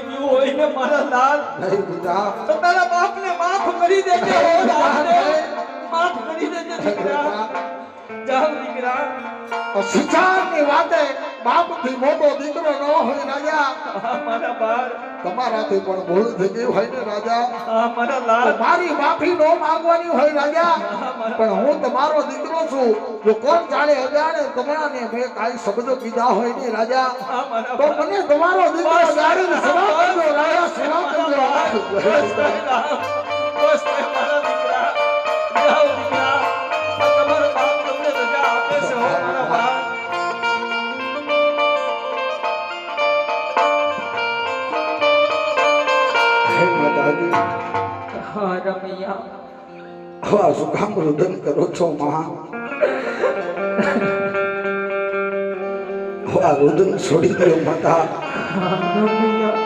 ગયું હોય ને મારા લાલ નહીં બેટા તો તારા બાપને માફ કરી દેજે હો લાલને. માફ કરી દેજે દીકરા. જાઓ દીકરા. શિક્ષણની વાતે બાપથી મોટો દીકરો ન હોય રાજા. હા મારા બાર. તમારાથી પણ ભૂલ થઈ ગઈ હોય ને રાજા. હા મારા લાલ. મારી માફી નો માંગવાની હોય રાજા. પણ હું તમારો દીકરો છું. જો કોણ જાણે અજાણે તમારાને મેં કાંઈ શબ્દો કીધા હોય ને રાજા હા મારા તો બાર. મને તમારો દીકરો જાણીને સેવા કરજો રાજા, સેવા બસ કરજો. તારી રામ. બસ તે મારા દીકરા. જાઓ દીકરા. આ તમારો બાપ તમને રજા આપે છે હો મારા બાર. હે માતાજી, હા રમૈયા. આવા શું કામ રુદન કરો છો માં? આવા રુદન છોડી દો માતા. હા રમૈયા.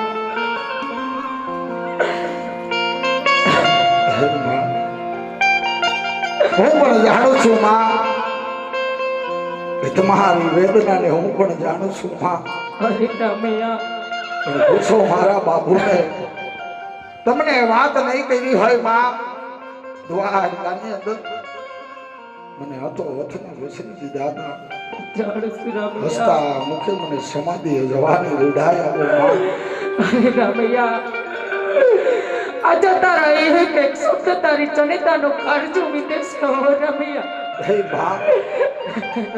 હે માં, હું પણ જાણું છું માં કે તમારી વેદનાને હું પણ જાણું છું માં. અરે રમૈયા. પણ પૂછો મારા બાપુને, તમને વાત નહીં કરી હોય માં, દ્વારકાની અંદર મને હતો વથને વસી દીધા હતા. જાણ શ્રી રમૈયા. હસતા મુખે મને સમાધિ જવાની રૂઢાય આવે માં. અરે રમૈયા. આજે તારા એ એક શબ્દ તારી જનિતાનો કાળજો વિદેશ હો રમૈયા. હે માં,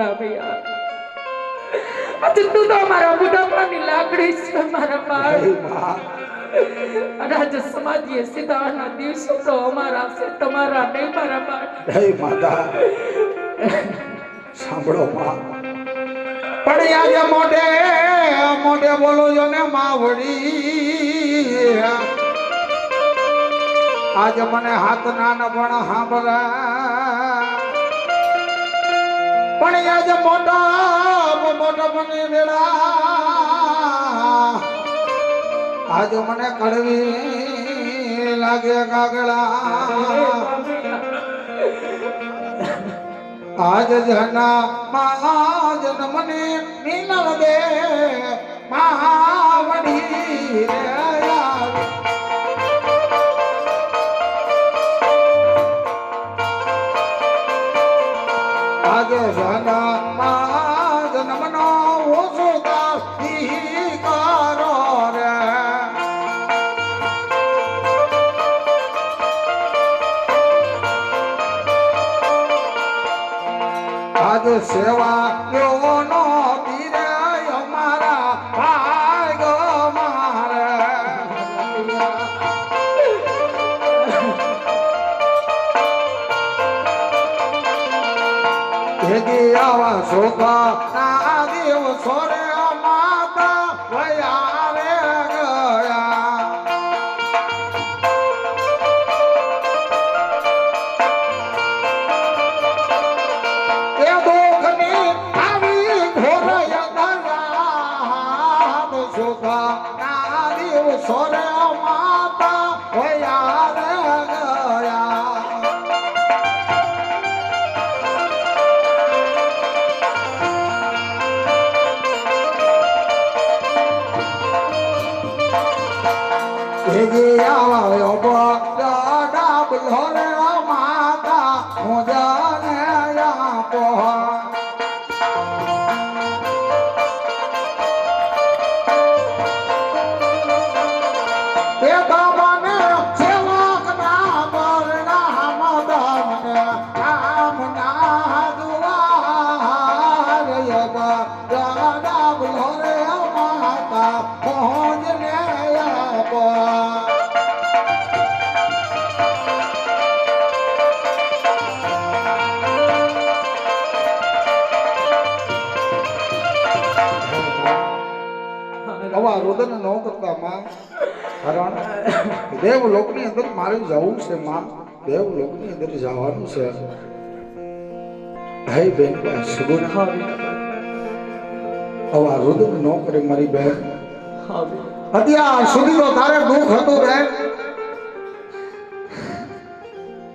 રમૈયા. આજે તું તો અમારા બુઢાપાની લાકડી છે મારા બાળ. હે માં, અને આજે સમાધિએ સીધાના દિવસો તો અમારા છે, તમારા નહીં મારા બાળ. હે માતા, સાંભળો માં. પણ આજે મોઢે મોઢે બોલો છો ને માવડી, આજ મને હાથ ના પણ સાંભળા. પણ આજ મોટા મોટા મને વેળા, આજ મને કડવી લાગે કાગડા. આજ જના મહાજન મને મિલન દે માવડી રે યાર. આજ જના મહાજન મનો ઓછો તારી કરો રે. આજ સેવા યોનો પીરે અમારા ભાગ મારે. ભેગી આવા શોભા ના દિવસો રે માતા વયા રે ગયા. એ દુઃખની આવી ઘોર યદાયાદ સુખા ના દિવસો રે માતા વયા રે ગયા. ભેગી આવ્યો બડા બોલો રે માતા હું જાને આપો. એ બાબાને સેવક ના બરના મદન રામ ના દુઆર બડા બોલો રે માતા પહોંચ ને આપો. આવા રોદન ન કરતા માં, કારણ દેવલોકની અંદર મારે જવું છે માં. દેવલોકની અંદર જવાનું છે. હે બેન સુગુણ, આવા રોદન ન કરે મારી બેન. અત્યાર સુધી તો તારે દુઃખ હતું બેન.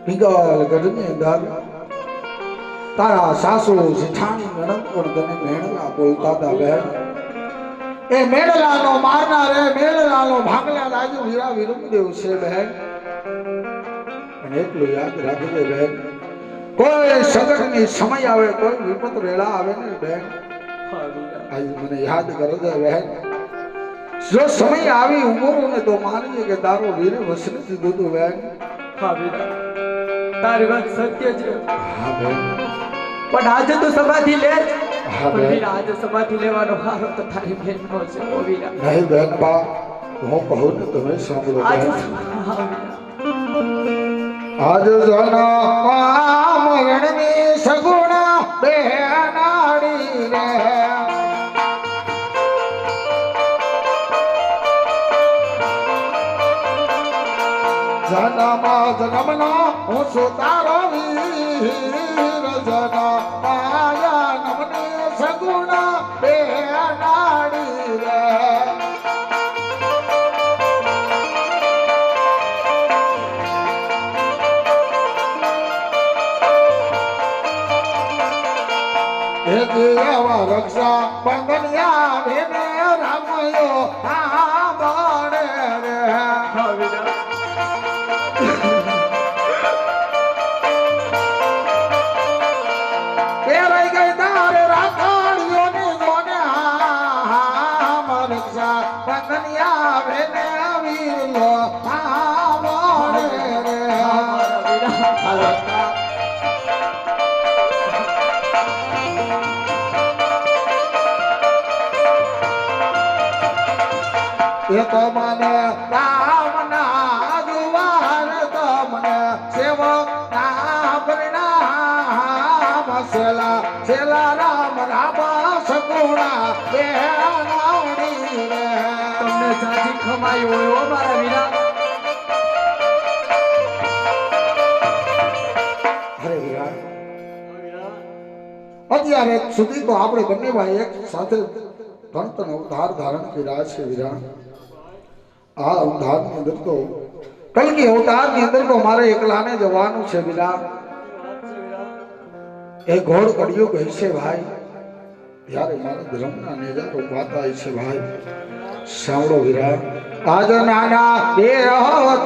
પિંગલ ગઢની અંદર તારા સાસુ જેઠાણી નણંદ પણ તને મેણલા બોલતા હતા બેન. એ મેળલાનો મારનારે મેળલાનો ભાગલા રાજુ વીરા વિરમદેવ છે બહેન. અને એટલું યાદ રાખજે બહેન, કોઈ સંકટની સમય આવે, કોઈ વિપત વેળા આવે ને બહેન, હા વીરા. આજ મને યાદ કરજે બહેન. જો સમય આવી ઉમરો ને તો માનજે કે તારો વીરે વસન દીધું તું બહેન. હા વીરા, તારી વાત સત્ય છે. હા બહેન. પણ આજે તો સમાધિ લે જ. હા પણ બહેન. વીરા, આજે સમાધિ લેવાનો હારો તો તારી બહેનનો છે ઓ વીરા. નહીં બહેન બા, હું કહું ને તમે સાંભળો આજે બહેન. હા વીરા. આજ જન મરણની સગુણ બેનાડી રે, જન્મ જન્મનો હું છું તારો વીર, જન માયા નમની સગુણ બેનાડી રે. રક્ષા બંધનિયા ભેને રામયો સાંભળે રે. હા વીરા. પેરાઈ ગઈ તારે રાખડીઓની જોને હામ, રક્ષા બંધનિયા ભેને વીરલો સાંભળે રે. હા મારા વીરા. હાલતા એ તો મને રામના જુવાર, તમને સેવક ના પરિણામ, સેલા સેલા રામ રામ સગુણા બેનાડી રે. તમને જાજી ખમાઈ હોય ઓ મારા વીરા. અરે વીરા, અત્યારે સુધી તો આપણે બંને ભાઈ એક સાથે ધન અવતાર ધારણ કર્યા છે વીરા. આ અવતારની અંદર તો કલકી અવતારની અંદર તો મારે એકલાને જવાનું છે વીરા. એ ઘોડ કડિયો કહે છે ભાઈ, ત્યારે મારા ધર્મના નેજારો ગાતા છે ભાઈ. સાંભળો વીરા, આજ નાના દેહ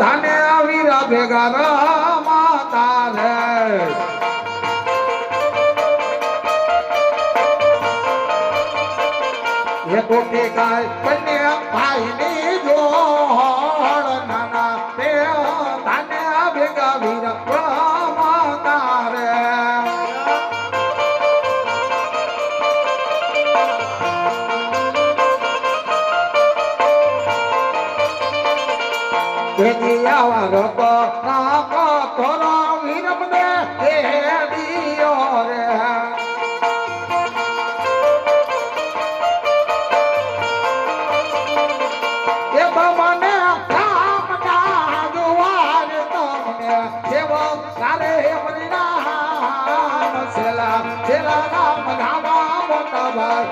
તાને વીરા ભેગા રમાતા રે. એ કોટી કાય કન્યા ભાઈની જોડ, નાના દેહ તાને ભેગા વીરા રમાતા રે. આવા રતો નાકો થોરો વીરમને દેડીયો રે. એ તો મને રામના જુવાર, તમને સેવક તારે પરિણામ, સેલા સેલા રામ રામા મોટા ભાઈ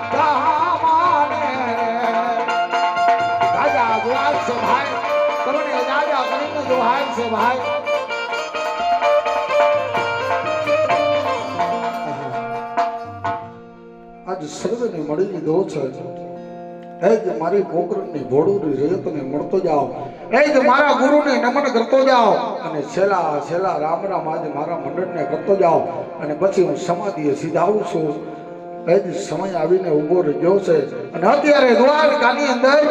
રાજા જુવાર છે ભાઈ, તમને રાજા કરીને જુહાર છે ભાઈ. આજ સર્વને મળી લીધો છે. એ જ મારી ગોકરણની ભોળુની રેતને મળતો જાઓ, એ જ મારા ગુરુને નમન કરતો જાઓ, અને છેલ્લા છેલ્લા રામ રામ આજે મારા મંડળને કરતો જાઓ, અને પછી હું સમાધિએ સીધાવું છું. એ જ સમય આવીને ઊભો રહ્યો છે. અને અત્યારે દ્વારકાની અંદર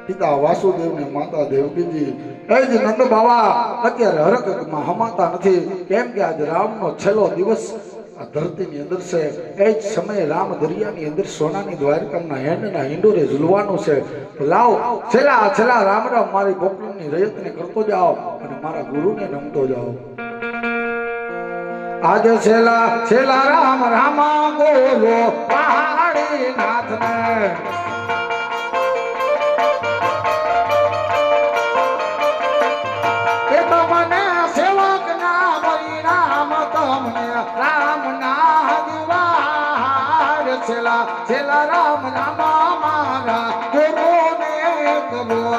પિતા વાસુદેવ ને માતા દેવકીજી, એ જ નંદ બાવા અત્યારે હરકતમાં હમાતા નથી. કેમ કે આજ રામનો છેલ્લો દિવસ આ ધરતીની અંદર છે. એ જ સમયે રામ દરિયાની અંદર સોનાની દ્વારકાના હેન્ડના હિંડોરે ઝૂલવાનું છે. લાવ છેલ્લા છેલ્લા રામ રામ મારી ગોકુળની રયતને કરતો જાઓ, અને મારા ગુરુને નમતો જાઓ. આજે છેલ્લા છેલ્લા રામ રામા બોલો પહાડી નાથને. એ તો મને સેવક ના પરિણામ, તમને રામ ના જુવાર, છેલ્લા છેલ્લા રામ રામા મારા ગુરુને કબૂલ.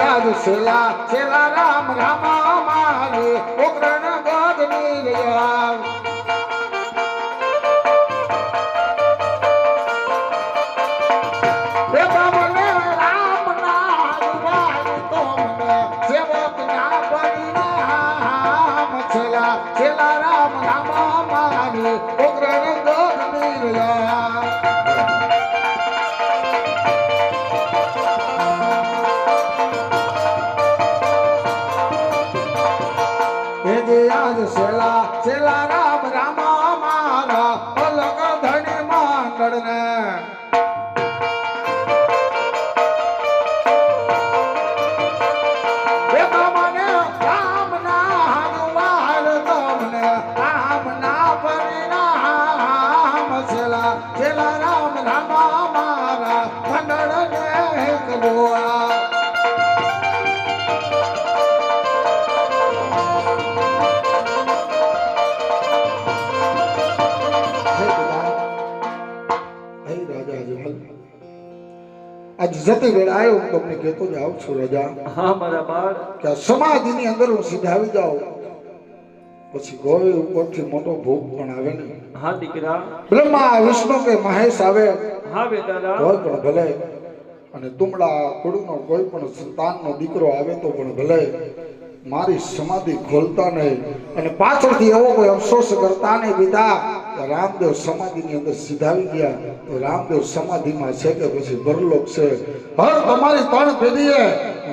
આજ શેલા શેલા રામ રામા મારી ઉગ્રણ ગોદની રહ્યા છેલા રામ રામા મારી ઉગ્રણ ગોદની રહ્યા શેલા શેલા રામ રામા મારા અલગ ધણી માંગણ ને તમને રામ ના હનુમાન તમને રામ ના પરિણામ શેલા શેલા રામ રામા મારા મંડળ ને કલોઆ આજ જતી વેળાએ હું તમને કહેતો જાઉં છું રાજા હા મારા બાળ કે આ સમાધિની અંદર હું સીધાવી જાઉં પછી ગોળ ઉપરથી મોટો ભૂખ પણ આવે ને હા દીકરા બ્રહ્મા વિષ્ણુ કે મહેશ આવે હા બેટા કોઈ પણ ભલે અને તુમડા કુળનો કોઈ પણ સંતાનનો દીકરો આવે તો પણ ભલે મારી સમાધિ ખોલતા નહીં અને પાછળથી એવો કોઈ અફસોસ કરતા નહીં બીતા રામદેવ સમાધિની અંદર સીધાવી ગયા તો રામદેવ સમાધિમાં છે કે પછી પરલોક છે હર તમારી ત્રણ પેઢીએ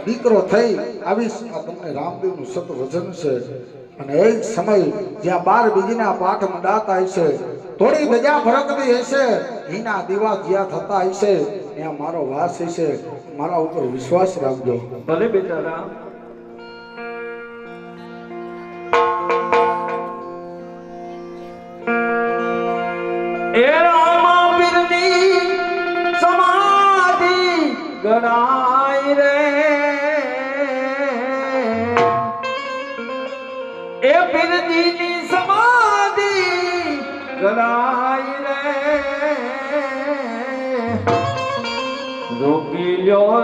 દીકરો થઈ આવી આ તમને રામદેવનું સત વચન છે અને એ જ સમય જ્યાં 12 બીજીના પાઠ મંડાતા હશે થોડી બજા ફરકતી હશે એના દીવા જ્યાં થતા હશે ત્યાં મારો વાસ હશે મારા ઉપર વિશ્વાસ રાખજો ભલે બેટા રામ એ રામા પીરની સમાધિ ગણાય રે એ પીરની સમાધિ ગણાય રે રોકી લ્યો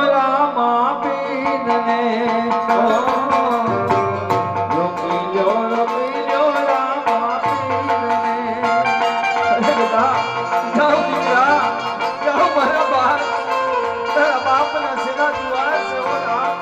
રામા પીરને રોકી લ્યો રામા પીરને જાઓ દીકરા જાઓ મારા બાપ તારા બાપના સેવા દુઆ છે ઓ રામ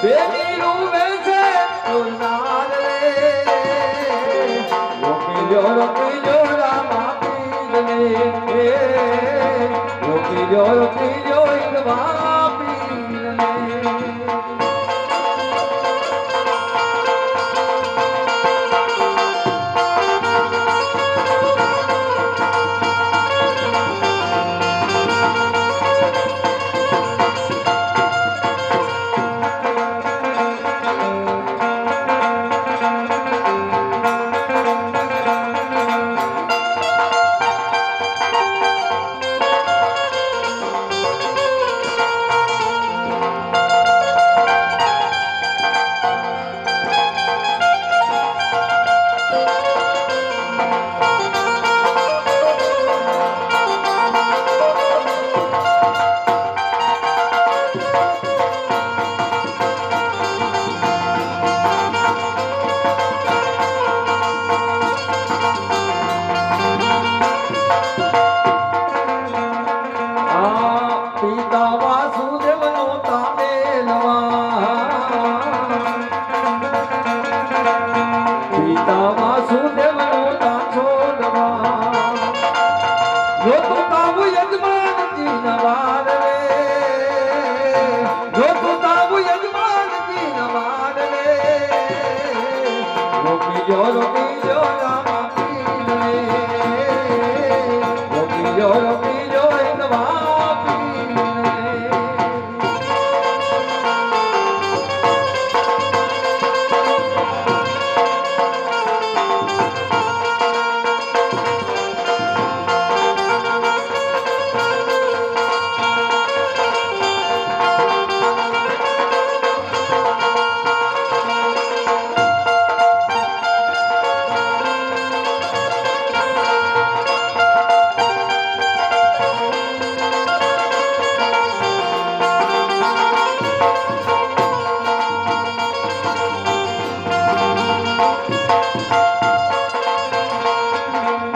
બેની રૂવે છે તુલનાર રે રોકી જો રામા પીરને રોકી જો ઈદવા પીરને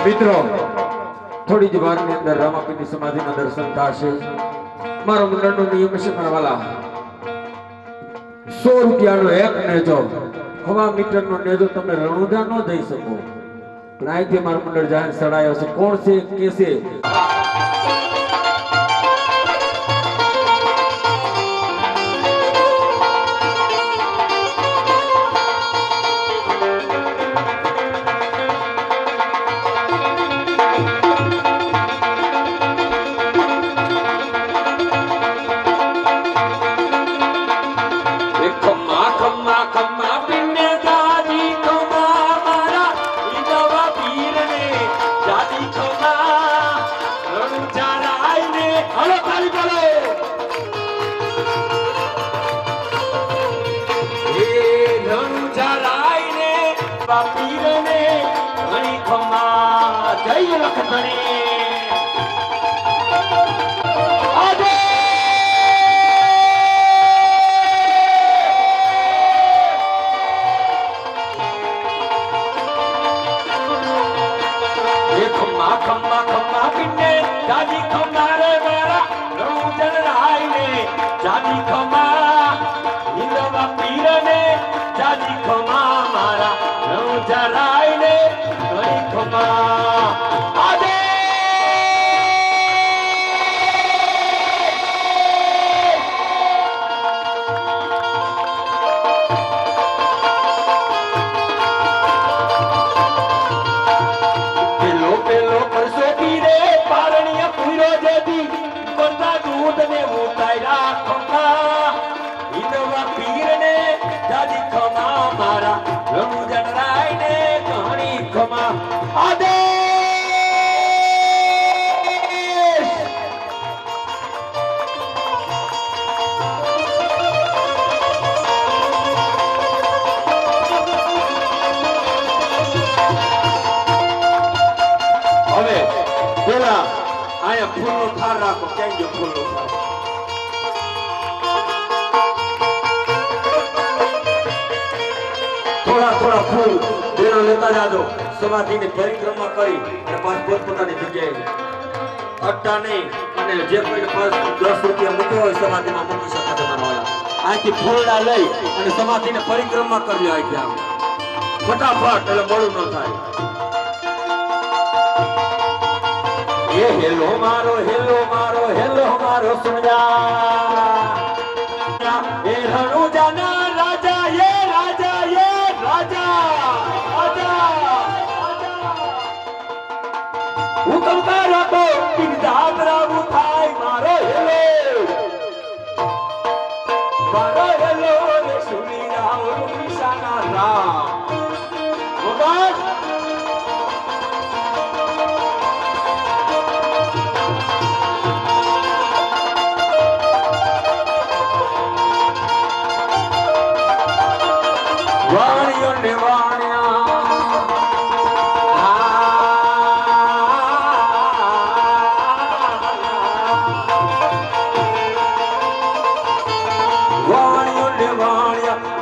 મિત્રો થોડી જ વારની અંદર રામાપીરની સમાધિના દર્શન થશે. મારો મંડળનો નિયમ છે મારા વાલા, 100 રૂપિયાનો એક નેજો, હવા મીટરનો નેજો તમે રણુજા ન જઈ શકો, પણ અહીંથી મારું મંડળ જાહેર સડાયો છે. કોણ છે કે છે પીરને ઘણી ખમા જય લખધણી આજે એ ખમા ખમા ખમા પીને જાજી ખમા રે મારા રણુજન રાયને જાજી ખમા હિંદવા પીરને જાજી ખમા મારા રણુજરાયને ઘણી ખમા આજે પેલો પરસો પીરે પારણીય પૂરો જેથી બધા દૂધ ને ઉતાર્યા ખમા હિંદવા પીરને જાજી ખમા મારા રણુજન રાયને ઘણી ખમા આદેશ હવે પેલા આયા ફૂલનો થાર રાખો. ક્યાં ગયો ફૂલનો થાર? થોડા ફૂલ બેનો લેતા જાજો. સમાધિની પરિક્રમા કરી અને પાછ પોતપોતાની જગ્યાએ અડ્ડા નહીં, અને જે કોઈને 5-10 રૂપિયા મૂક્યો હોય સમાધિમાં મૂકી શકે. આથી ફૂલડા લઈ અને સમાધિને પરિક્રમા કરી આખી આમ ફટાફટ એટલે મોડું ન થાય. એ હેલો મારો સુનજા એ રણુજાના રાજા એ રાજા હુકમ કરો તો કિરદાર રાવું થાય મારો હેલો રે સુની રાવ નિશાના રામ ભગવાન વાણિયો ને વાણિયા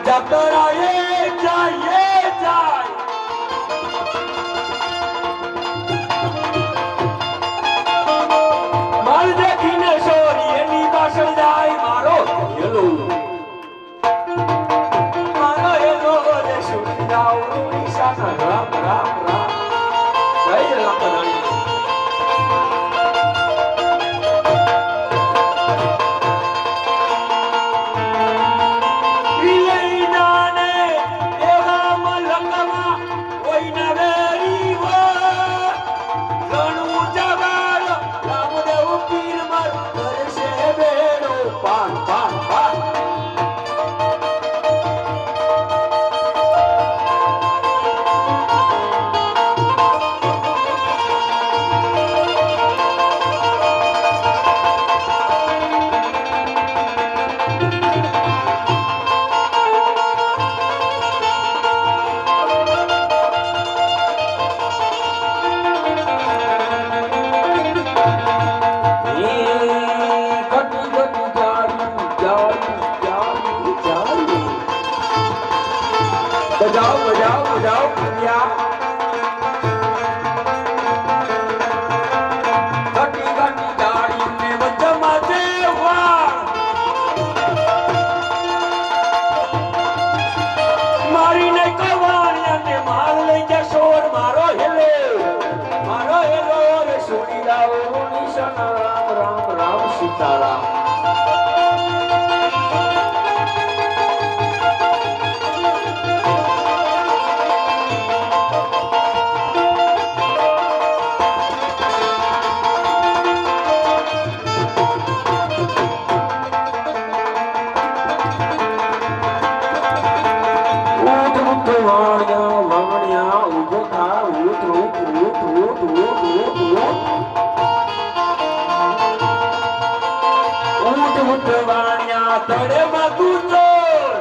જતરાએ જાય માર દેખીને સોરી એની પાછળ જાય મારો હેલો રે સુની રાવ નિશાના રામ જય રામ. બજાઓ કન્યા ઘટી ગાડી ને વચ્ચમાં જેવા મારીને કવાણી અને માર લઈ જશોર મારો હેલો રે સુની રાવ નિશાના રામ સીતારામ. વાણિયા ઉભો થા ઊટ વાણિયા તળે માગું ચોર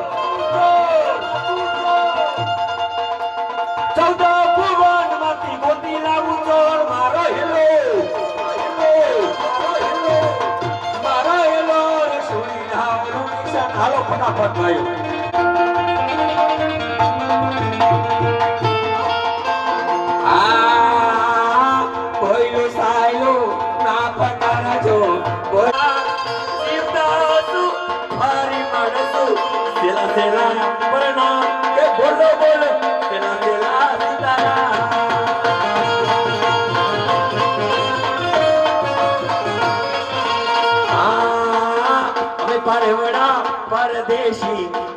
14 ભુવન માંથી ગોતી લાવું ચોર મારો હેલો રે સુની રાવ નિશાન. હાલો ફટાફટ ભાઈ.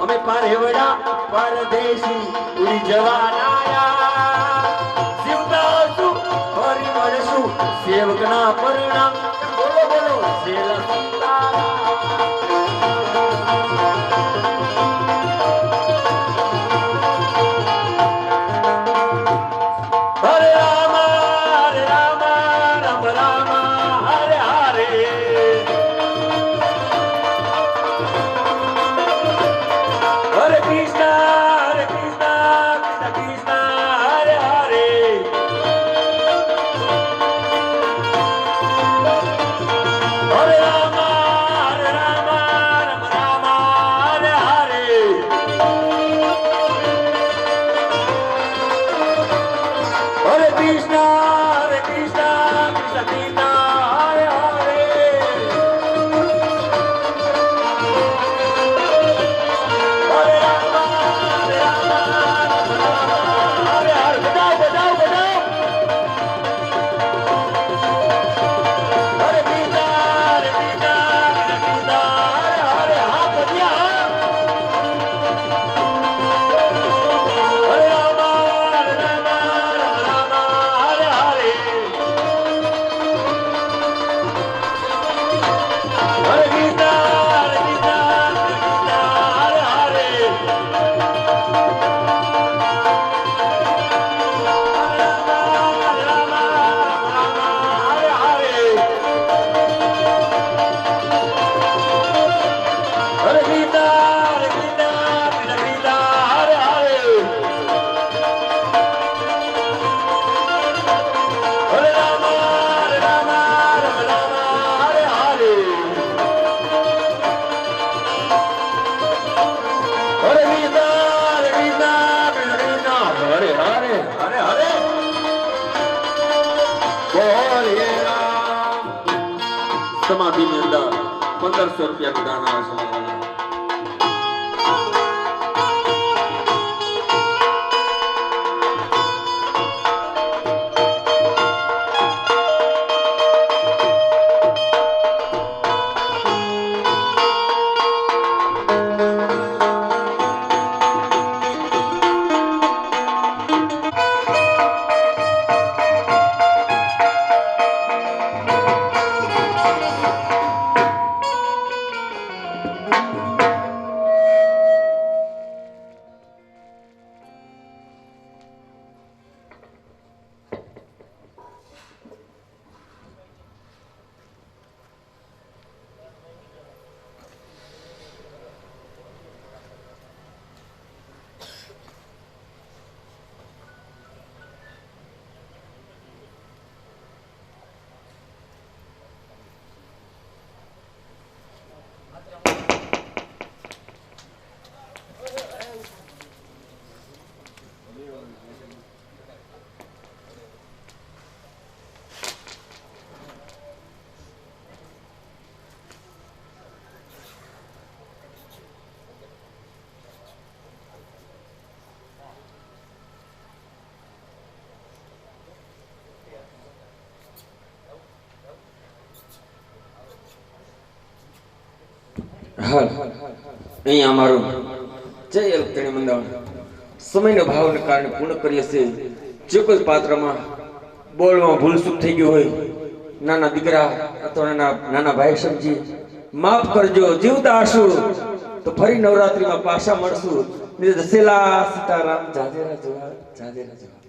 અમે પારેવડા પરદેશી ઉડી જવાના જીવતાશું ફરી મળશું સેવકના પરણા બોલો સેલા હરે રામ રામ રામ હરે હરે. Hare Krishna, Krishna Krishna, Hare Hare. હરે હરે હરે બોલીએ રામ. સમાધિની અંદર 1500 રૂપિયાનું દાન આવે છે. હાલ અહીંયા અમારું જય અલકણી મંડળ સમયના ભાવને કારણે પૂર્ણ કરીએ છીએ. જે કોઈ પાત્રમાં બોલવામાં ભૂલ ચૂક થઈ ગયું હોય, નાના દીકરા અથવા નાના ભાઈ સમજી માફ કરજો. જીવતા હશું તો ફરી નવરાત્રીમાં પાછા મળશું. દશેલા સીતારામ જાજેરા જોહાર, જાજેરા જોહાર.